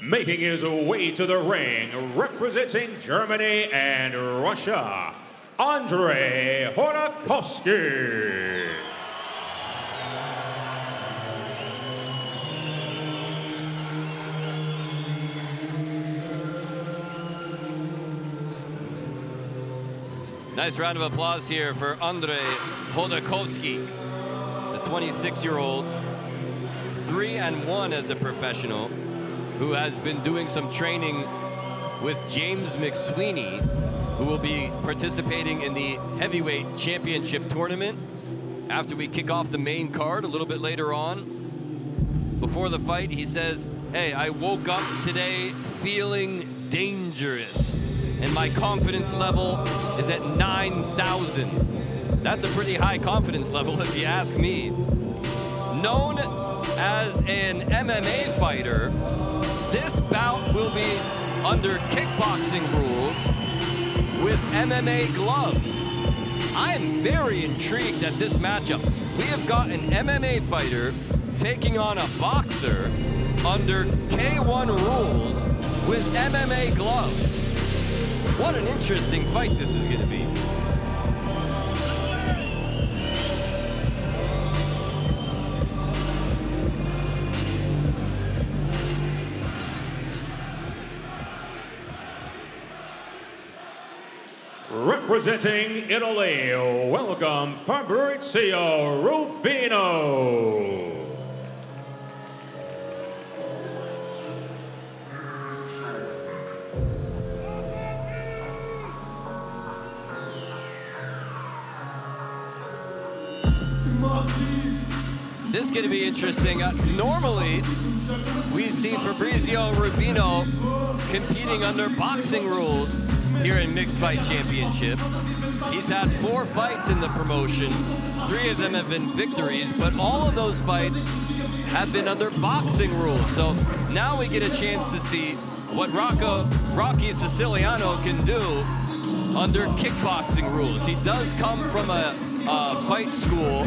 making his way to the ring, representing Germany and Russia, Andrej Hodakovski. Nice round of applause here for Andrej Hodakovski, the 26-year-old, 3-1 as a professional, who has been doing some training with James McSweeney, who will be participating in the heavyweight championship tournament after we kick off the main card a little bit later on. Before the fight, he says, "Hey, I woke up today feeling dangerous, and my confidence level is at 9,000. That's a pretty high confidence level if you ask me. Known as an MMA fighter, this bout will be under kickboxing rules with MMA gloves. I am very intrigued at this matchup. We have got an MMA fighter taking on a boxer under K1 rules with MMA gloves. What an interesting fight this is going to be. Representing Italy, welcome Fabrizio Rubino. This is going to be interesting. Normally, we see Fabrizio Rubino competing under boxing rules here in Mixfight Championship. He's had 4 fights in the promotion. 3 of them have been victories, but all of those fights have been under boxing rules. So now we get a chance to see what Rocky Siciliano can do under kickboxing rules. He does come from a fight school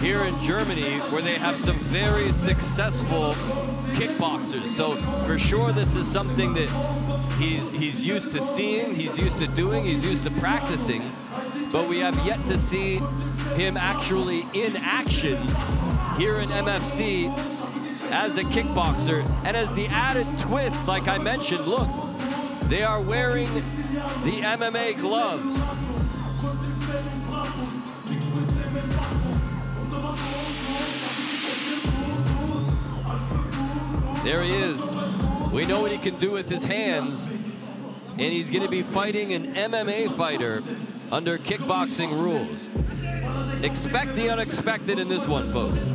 here in Germany where they have some very successful kickboxers. So for sure this is something that he's used to seeing, he's used to doing, he's used to practicing, but we have yet to see him actually in action here in MFC as a kickboxer. And as the added twist, like I mentioned, look, they are wearing the MMA gloves. There he is. We know what he can do with his hands, and he's going to be fighting an MMA fighter under kickboxing rules. Expect the unexpected in this one, folks.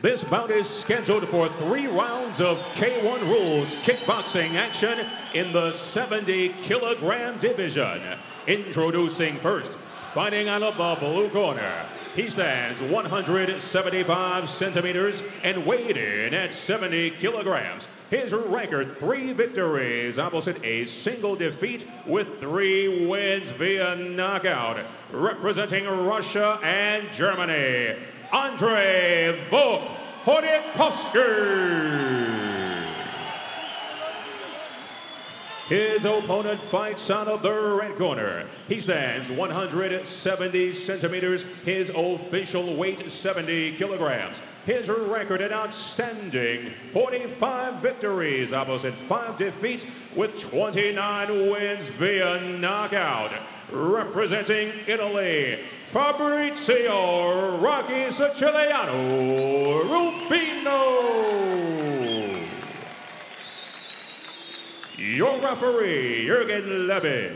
This bout is scheduled for 3 rounds of K1 rules kickboxing action in the 70-kilogram division. Introducing first, fighting out of the blue corner. He stands 175 centimeters and weighed in at 70 kilograms. His record, 3 victories, opposite a single defeat with 3 wins via knockout. Representing Russia and Germany, Andrej Hodakovski. His opponent fights out of the red corner. He stands 170 centimeters. His official weight, 70 kilograms. His record, an outstanding 45 victories, opposite 5 defeats, with 29 wins via knockout. Representing Italy, Fabrizio "Rocky" Siciliano Rubino. Your referee, Jürgen Levy.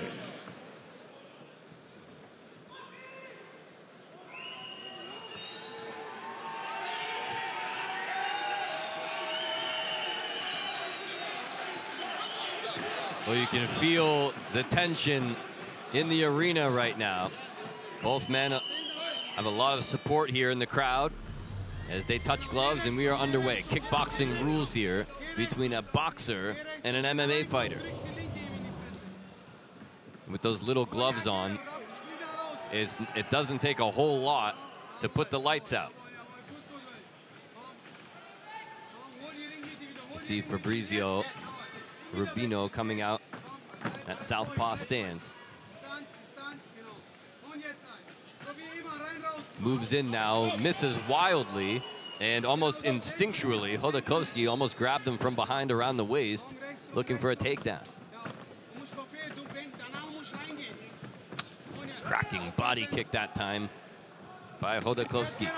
Well, you can feel the tension in the arena right now. Both men have a lot of support here in the crowd as they touch gloves, and we are underway. Kickboxing rules here between a boxer and an MMA fighter. with those little gloves on, it doesn't take a whole lot to put the lights out. See Fabrizio Rubino coming out at southpaw stance. Moves in now, misses wildly, and almost instinctually, Hodakovski almost grabbed him from behind around the waist, looking for a takedown. Cracking body kick that time by Hodakovski.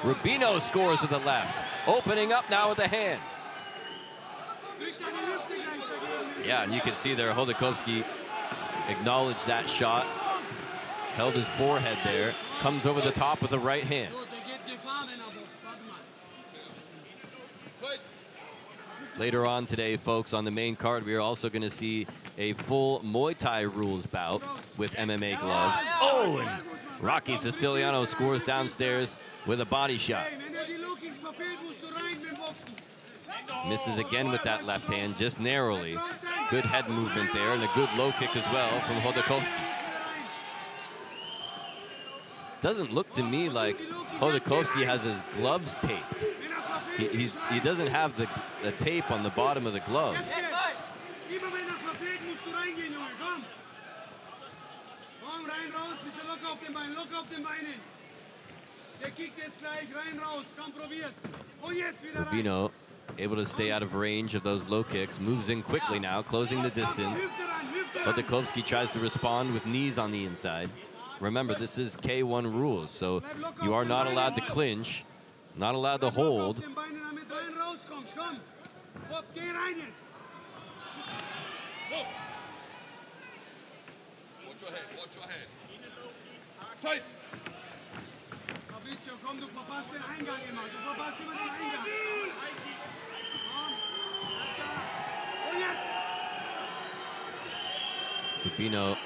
Rubino scores with the left, opening up now with the hands. Yeah, and you can see there, Hodakovski acknowledged that shot, held his forehead there, comes over the top with the right hand. Later on today, folks, on the main card, we are also going to see a full Muay Thai rules bout with MMA gloves. Oh, and Rocky Siciliano scores downstairs with a body shot. Misses again with that left hand, just narrowly. Good head movement there, and a good low kick as well from Hodakovski. Doesn't look to me like Hodakovski has his gloves taped. He doesn't have the tape on the bottom of the gloves. Rubino able to stay out of range of those low kicks, moves in quickly now, closing the distance. Hodakovski tries to respond with knees on the inside. Remember, this is K1 rules, so you are not allowed to clinch, not allowed to hold. Watch your head. Fight! Fabrizio, komm, du verpasst den Eingang immer. Du verpasst immer den Eingang. Rubino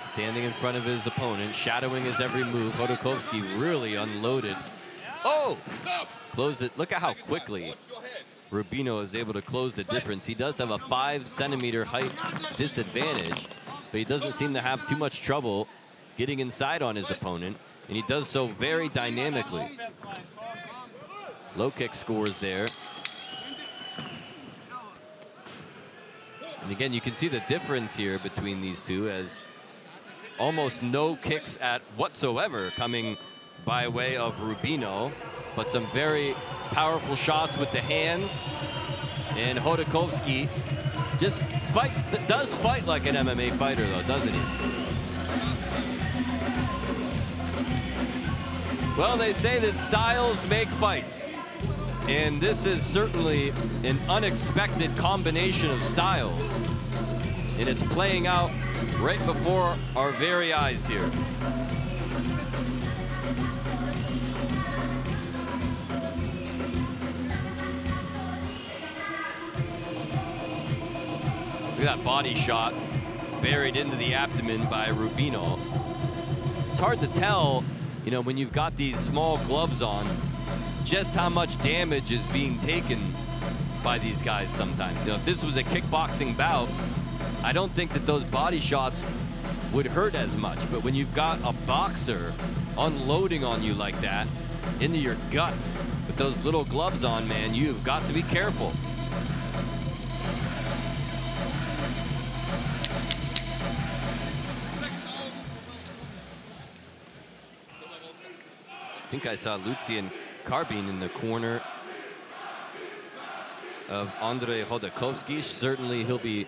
standing in front of his opponent, shadowing his every move. Hodakovski really unloaded. Oh! Close it. Look at how quickly Rubino is able to close the difference. He does have a 5-centimeter height disadvantage, but he doesn't seem to have too much trouble getting inside on his opponent, and he does so very dynamically. Low kick scores there. And again, you can see the difference here between these two, as almost no kicks at whatsoever coming by way of Rubino, but some very powerful shots with the hands. And Hodakovski just does fight like an MMA fighter, though, doesn't he? Well, they say that styles make fights, and this is certainly an unexpected combination of styles, and it's playing out right before our very eyes here. Look at that body shot buried into the abdomen by Rubino. It's hard to tell, you know, when you've got these small gloves on, just how much damage is being taken by these guys sometimes. You know, if this was a kickboxing bout, I don't think that those body shots would hurt as much. But when you've got a boxer unloading on you like that, into your guts, with those little gloves on, man, you've got to be careful. I think I saw Lucian Carbine in the corner of Andrej Hodakovski. Certainly he'll be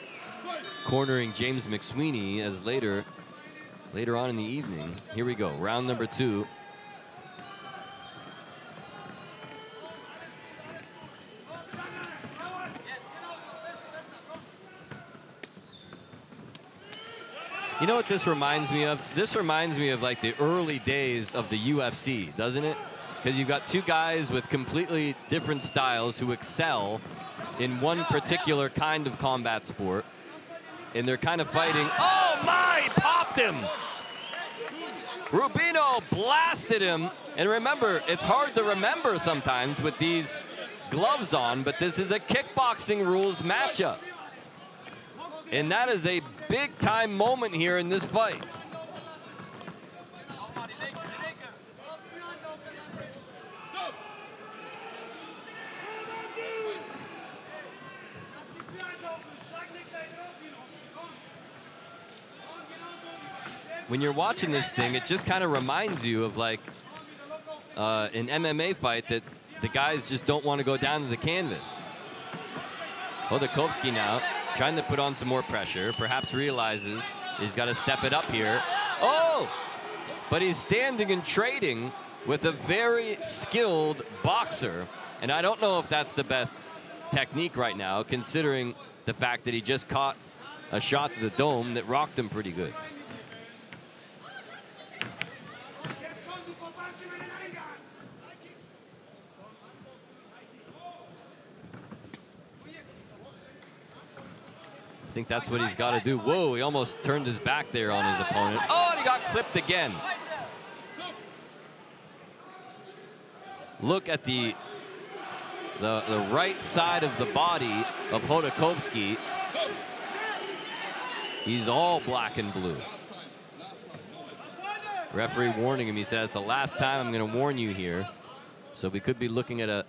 cornering James McSweeney as later on in the evening. Here we go, round number 2. You know what this reminds me of? This reminds me of like the early days of the UFC, doesn't it? Because you've got two guys with completely different styles who excel in one particular kind of combat sport, and they're kind of fighting. Oh my, he popped him! Rubino blasted him, and remember, it's hard to remember sometimes with these gloves on, but this is a kickboxing rules matchup. And that is a big-time moment here in this fight. When you're watching this thing, it just kind of reminds you of like an MMA fight that the guys just don't want to go down to the canvas. Hodakovski now trying to put on some more pressure, perhaps realizes he's got to step it up here. Oh, but he's standing and trading with a very skilled boxer. And I don't know if that's the best technique right now, considering the fact that he just caught a shot to the dome that rocked him pretty good. I think that's what he's got to do. Whoa, he almost turned his back there on his opponent. Oh, and he got clipped again. Look at the right side of the body of Hodakovski. He's all black and blue. Referee warning him. He says, the last time I'm going to warn you here. So we could be looking at a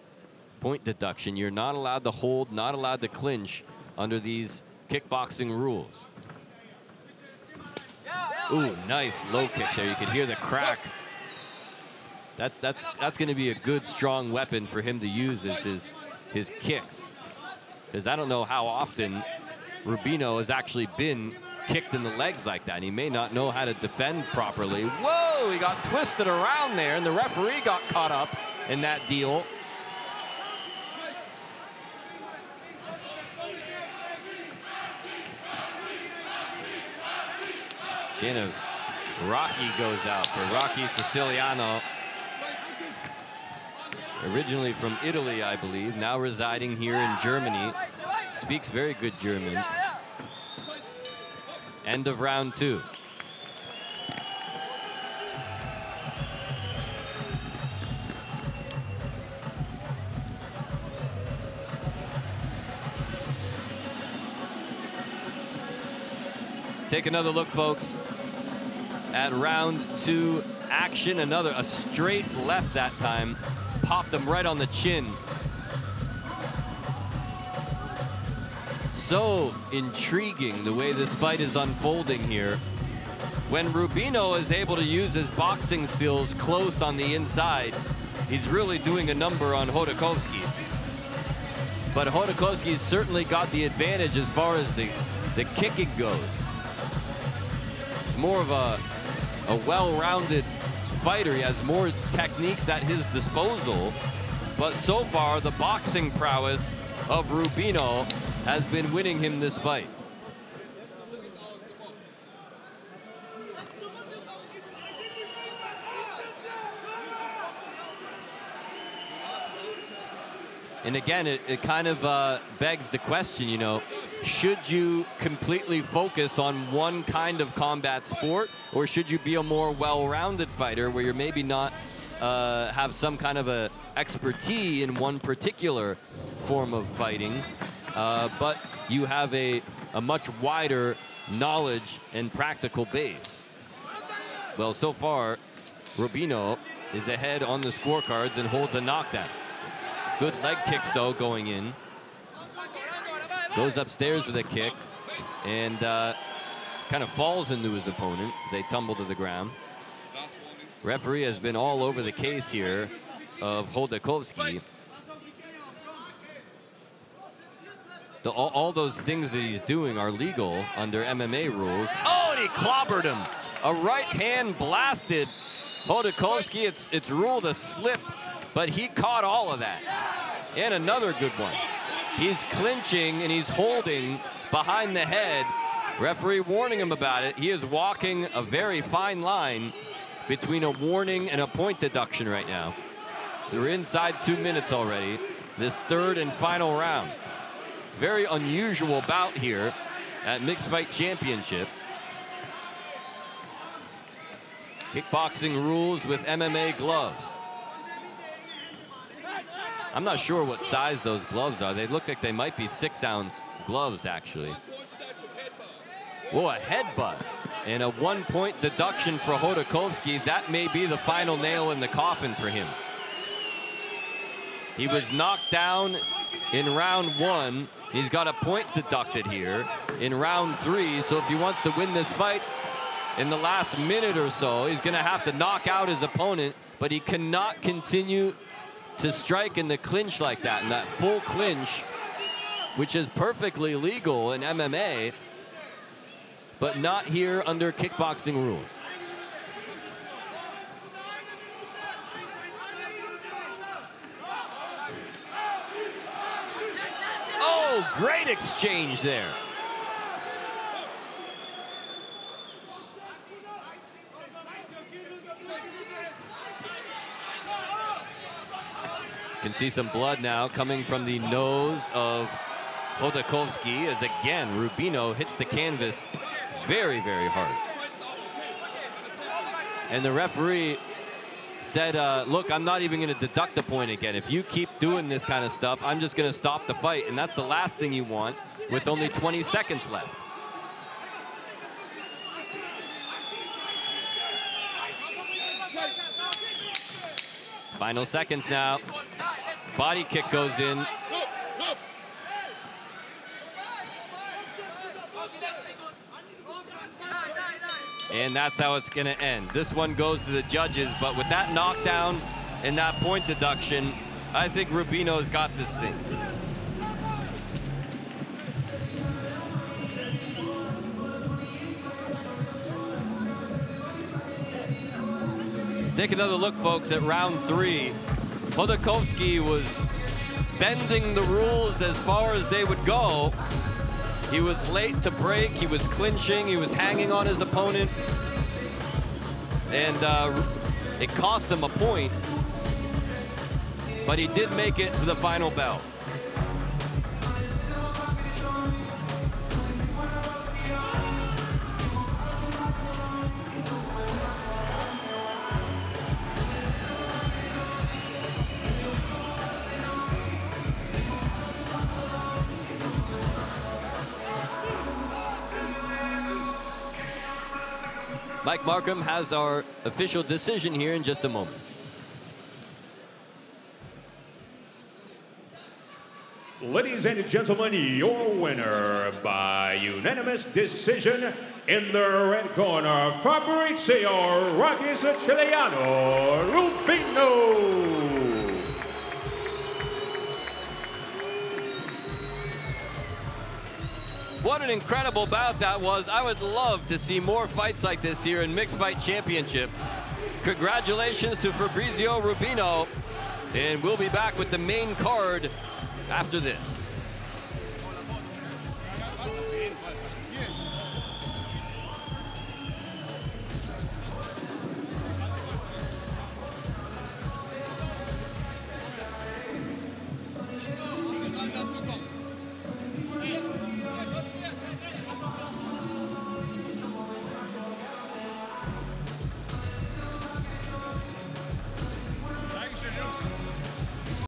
point deduction. You're not allowed to hold, not allowed to clinch under these kickboxing rules. Ooh, nice low kick there. You can hear the crack. That's going to be a good, strong weapon for him to use is his kicks. Because I don't know how often Rubino has actually been kicked in the legs like that. He may not know how to defend properly. Whoa, he got twisted around there, and the referee got caught up in that deal. Chin of Rocky goes out for Rocky Siciliano. Originally from Italy, I believe, now residing here in Germany. Speaks very good German. End of round 2. Take another look, folks, at round 2 action. A straight left that time. Popped him right on the chin. So intriguing the way this fight is unfolding here. When Rubino is able to use his boxing skills close on the inside, he's really doing a number on Hodakovski. But Hodakovski's certainly got the advantage as far as the kicking goes. He's more of a well-rounded fighter. He has more techniques at his disposal, but so far the boxing prowess of Rubino has been winning him this fight. And again, it kind of begs the question, you know, should you completely focus on one kind of combat sport, or should you be a more well-rounded fighter where you're maybe not have some kind of a expertise in one particular form of fighting, but you have a much wider knowledge and practical base? Well, so far, Rubino is ahead on the scorecards and holds a knockdown. Good leg kicks, though, going in. Goes upstairs with a kick and kind of falls into his opponent as they tumble to the ground. Referee has been all over the case here of Hodakovski. All those things that he's doing are legal under MMA rules. Oh, and he clobbered him. A right hand blasted Hodakovski. It's ruled a slip, but he caught all of that. And another good one. He's clinching and he's holding behind the head. Referee warning him about it. He is walking a very fine line between a warning and a point deduction right now. We're inside 2 minutes already. This third and final round. Very unusual bout here at Mixed Fight Championship. Kickboxing rules with MMA gloves. I'm not sure what size those gloves are. They look like they might be 6-ounce gloves, actually. Whoa, a headbutt. And a 1-point deduction for Hodakovski. That may be the final nail in the coffin for him. He was knocked down in round 1. He's got a point deducted here in round 3. So if he wants to win this fight in the last minute or so, he's gonna have to knock out his opponent, but he cannot continue to strike in the clinch like that, in that full clinch, which is perfectly legal in MMA, but not here under kickboxing rules. Oh, great exchange there. You can see some blood now coming from the nose of Hodakovski as again Rubino hits the canvas very, very hard. And the referee said, look, I'm not even going to deduct a point again. If you keep doing this kind of stuff, I'm just going to stop the fight. And that's the last thing you want with only 20 seconds left. Final seconds now. Body kick goes in. And that's how it's going to end. This one goes to the judges, but with that knockdown and that point deduction, I think Rubino's got this thing. Let's take another look, folks, at round 3. Hodakovski was bending the rules as far as they would go. He was late to break, he was clinching, he was hanging on his opponent, and it cost him a point, but he did make it to the final bell. Mike Markham has our official decision here in just a moment. Ladies and gentlemen, your winner by unanimous decision in the red corner, Fabrizio Rubino. What an incredible bout that was. I would love to see more fights like this here in Mixed Fight Championship. Congratulations to Fabrizio Rubino, and we'll be back with the main card after this.